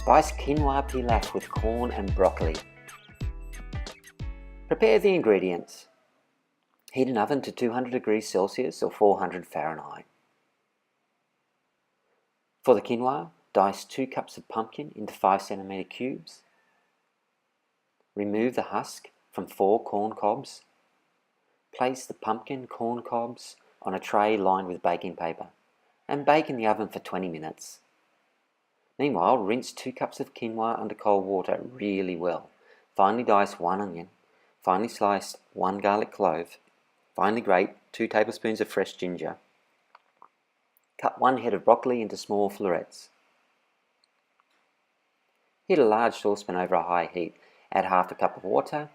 Spiced quinoa pilaf with corn and broccoli. Prepare the ingredients. Heat an oven to 200 degrees Celsius or 400 Fahrenheit. For the quinoa, dice 2 cups of pumpkin into 5 centimeter cubes. Remove the husk from 4 corn cobs. Place the pumpkin corn cobs on a tray lined with baking paper and bake in the oven for 20 minutes. Meanwhile, rinse 2 cups of quinoa under cold water really well. Finely dice 1 onion, finely slice 1 garlic clove, finely grate 2 tablespoons of fresh ginger. Cut 1 head of broccoli into small florets. Heat a large saucepan over a high heat. Add half a cup of water.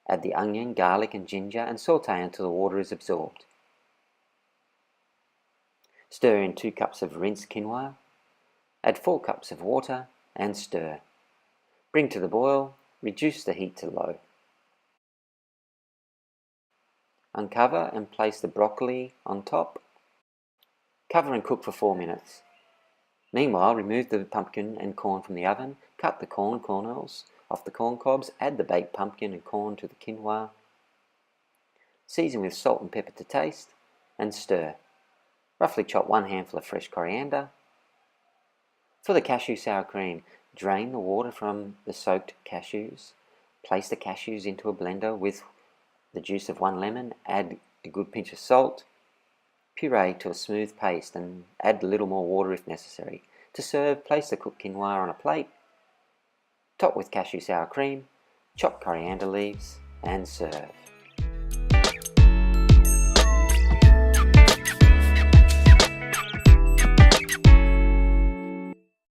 Add the onion, garlic and ginger and saute until the water is absorbed. Stir in 2 cups of rinsed quinoa. Add 4 cups of water and stir. Bring to the boil, reduce the heat to low. Uncover and place the broccoli on top. Cover and cook for 4 minutes. Meanwhile, remove the pumpkin and corn from the oven, cut the corn kernels off the corn cobs, add the baked pumpkin and corn to the quinoa. Season with salt and pepper to taste and stir. Roughly chop 1 handful of fresh coriander. For the cashew sour cream, drain the water from the soaked cashews. Place the cashews into a blender with the juice of 1 lemon, add a good pinch of salt. Puree to a smooth paste and add a little more water if necessary. To serve, place the cooked quinoa on a plate. Top with cashew sour cream, chop coriander leaves and serve.